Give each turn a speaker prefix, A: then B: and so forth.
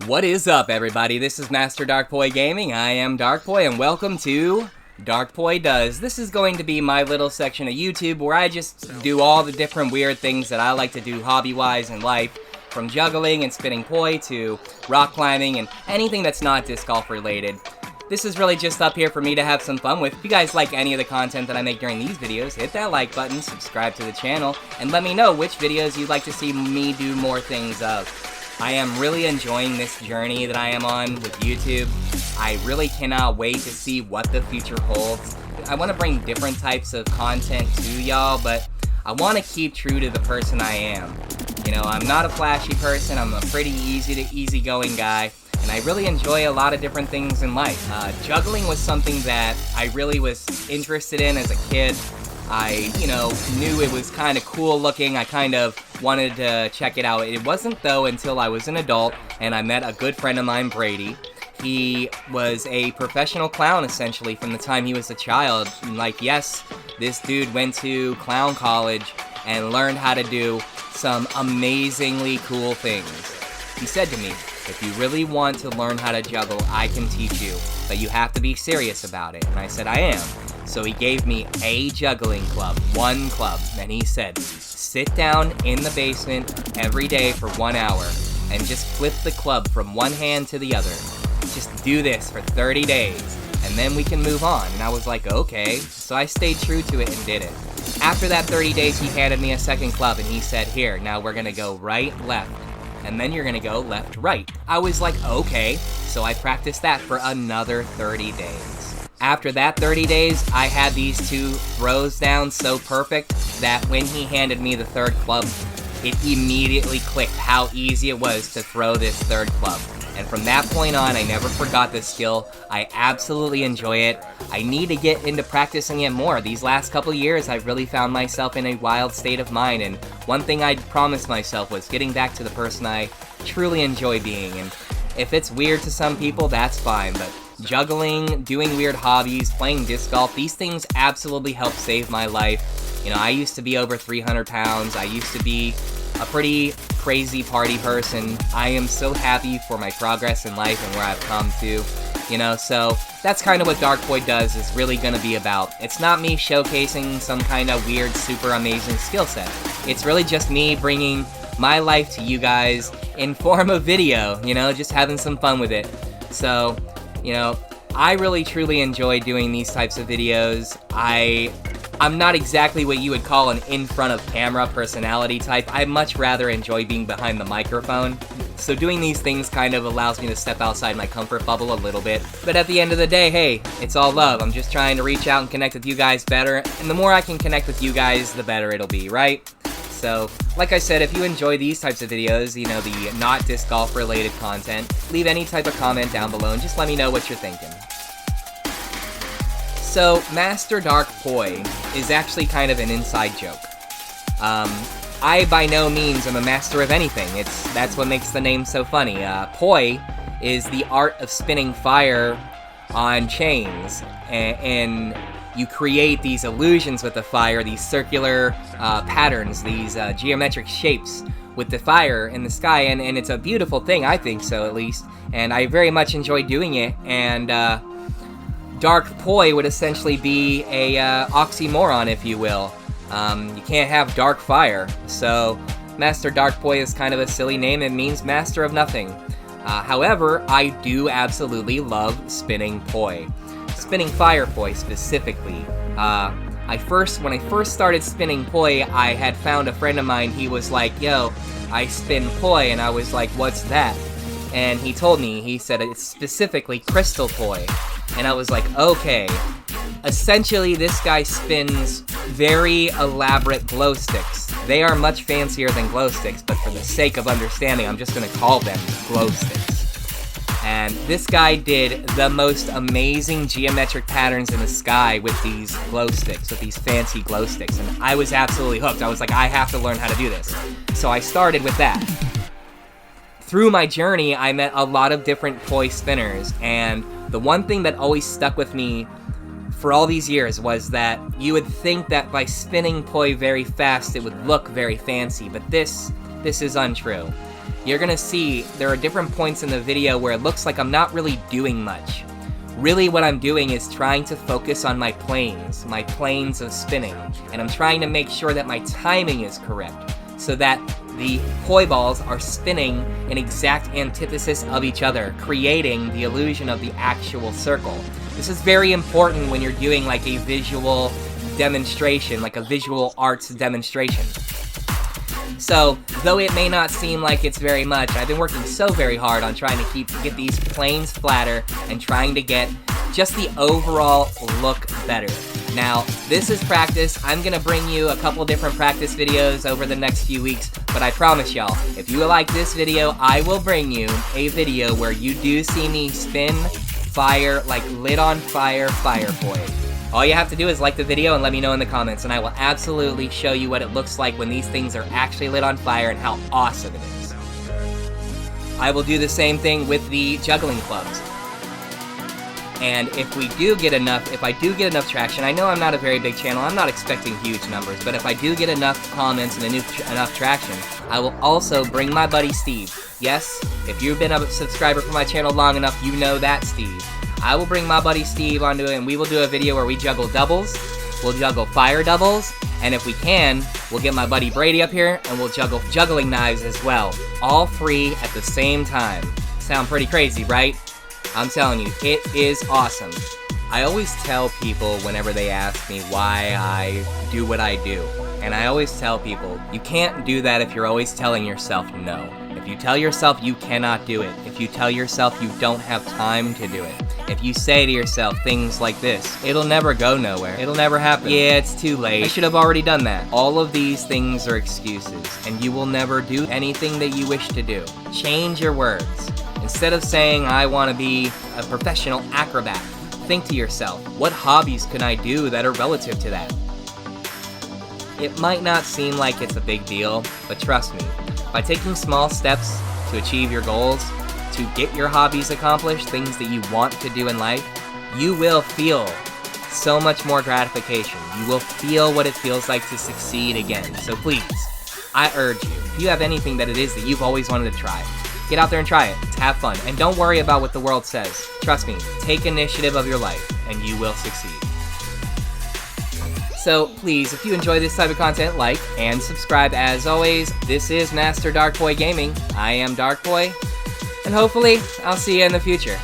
A: What is up, everybody? This is Master Darkpoi Gaming. I am Darkpoi, and welcome to Darkpoi Does. This is going to be my little section of YouTube where I just do all the different weird things that I like to do hobby-wise in life, from juggling and spinning poi to rock climbing and anything that's not disc golf related. This is really just up here for me to have some fun with. If you guys like any of the content that I make during these videos, hit that like button, subscribe to the channel, and let me know which videos you'd like to see me do more things of. I am really enjoying this journey that I am on with YouTube. I really cannot wait to see what the future holds. I want to bring different types of content to y'all, but I want to keep true to the person I am. You know, I'm not a flashy person, I'm a pretty easygoing guy, and I really enjoy a lot of different things in life. Juggling was something that I really was interested in as a kid. I, knew it was kind of cool looking. I kind of wanted to check it out. It wasn't, though, until I was an adult and I met a good friend of mine, Brady. He was a professional clown, essentially, from the time he was a child. Like, yes, this dude went to clown college and learned how to do some amazingly cool things. He said to me, if you really want to learn how to juggle, I can teach you, but you have to be serious about it. And I said, I am. So he gave me a juggling club, one club, and he said, sit down in the basement every day for 1 hour and just flip the club from one hand to the other. Just do this for 30 days, and then we can move on. And I was like, okay. So I stayed true to it and did it. After that 30 days, he handed me a second club, and he said, here, now we're gonna go right, left, and then you're gonna go left, right. I was like, okay. So I practiced that for another 30 days. After that 30 days, I had these two throws down so perfect that when he handed me the third club, it immediately clicked how easy it was to throw this third club. And from that point on, I never forgot this skill. I absolutely enjoy it. I need to get into practicing it more. These last couple years, I've really found myself in a wild state of mind, and one thing I'd promised myself was getting back to the person I truly enjoy being. And if it's weird to some people, that's fine, but juggling, doing weird hobbies, playing disc golf, these things absolutely help save my life. You know, I used to be over 300 pounds. I used to be a pretty crazy party person. I am so happy for my progress in life and where I've come to, so that's kind of what Darkpoi Does is really going to be about. It's not me showcasing some kind of weird, super amazing skill set. It's really just me bringing my life to you guys in form of video, just having some fun with it. So, I really truly enjoy doing these types of videos. I'm not exactly what you would call an in-front-of-camera personality type. I much rather enjoy being behind the microphone. So doing these things kind of allows me to step outside my comfort bubble a little bit. But at the end of the day, hey, it's all love. I'm just trying to reach out and connect with you guys better. And the more I can connect with you guys, the better it'll be, right? So, like I said, if you enjoy these types of videos, the not disc golf related content, leave any type of comment down below and just let me know what you're thinking. So, Master Darkpoi is actually kind of an inside joke. I by no means am a master of anything. That's what makes the name so funny. Poi is the art of spinning fire on chains, and you create these illusions with the fire, these circular patterns, these geometric shapes with the fire in the sky, and it's a beautiful thing, I think so at least, and I very much enjoy doing it, and Darkpoi would essentially be a oxymoron, if you will. You can't have dark fire, so Master Darkpoi is kind of a silly name. It means master of nothing. However, I do absolutely love spinning poi. Spinning fire poi specifically. When I first started spinning poi, I had found a friend of mine. He was like, yo, I spin poi, and I was like, what's that? And he told me, he said it's specifically crystal poi. And I was like, okay. Essentially, this guy spins very elaborate glow sticks. They are much fancier than glow sticks, but for the sake of understanding, I'm just gonna call them glow sticks. And this guy did the most amazing geometric patterns in the sky with these glow sticks, with these fancy glow sticks. And I was absolutely hooked. I was like, I have to learn how to do this. So I started with that. Through my journey, I met a lot of different poi spinners, and the one thing that always stuck with me for all these years was that you would think that by spinning poi very fast, it would look very fancy, but this is untrue. you're gonna see there are different points in the video where it looks like I'm not really doing much. Really what I'm doing is trying to focus on my planes of spinning, and I'm trying to make sure that my timing is correct, so that the poi balls are spinning in exact antithesis of each other, creating the illusion of the actual circle. This is very important when you're doing like a visual demonstration, like a visual arts demonstration. So, though it may not seem like it's very much, I've been working so very hard on trying to get these planes flatter and trying to get just the overall look better. Now, this is practice. I'm gonna bring you a couple different practice videos over the next few weeks, but I promise y'all, if you like this video, I will bring you a video where you do see me spin, fire, like lit on fire, fire poi. All you have to do is like the video and let me know in the comments, and I will absolutely show you what it looks like when these things are actually lit on fire and how awesome it is. I will do the same thing with the juggling clubs. And if I do get enough traction, I know I'm not a very big channel, I'm not expecting huge numbers, but if I do get enough comments and enough traction, I will also bring my buddy Steve. Yes, if you've been a subscriber for my channel long enough, you know that Steve. I will bring my buddy Steve onto it, and we will do a video where we juggle doubles, we'll juggle fire doubles, and if we can, we'll get my buddy Brady up here, and we'll juggle juggling knives as well. All three at the same time. Sound pretty crazy, right? I'm telling you, it is awesome. I always tell people whenever they ask me why I do what I do, and I always tell people, you can't do that if you're always telling yourself no. If you tell yourself you cannot do it, if you tell yourself you don't have time to do it, if you say to yourself things like this, it'll never go nowhere, it'll never happen, yeah, it's too late, I should have already done that. All of these things are excuses, and you will never do anything that you wish to do. Change your words. Instead of saying, I want to be a professional acrobat, think to yourself, what hobbies can I do that are relative to that? It might not seem like it's a big deal, but trust me, by taking small steps to achieve your goals, to get your hobbies accomplished, things that you want to do in life, you will feel so much more gratification. You will feel what it feels like to succeed again. So please, I urge you, if you have anything that it is that you've always wanted to try, get out there and try it. Have fun. And don't worry about what the world says. Trust me, take initiative of your life, and you will succeed. So please, if you enjoy this type of content, like and subscribe as always. This is Master Darkpoi Gaming. I am Darkpoi, and hopefully I'll see you in the future.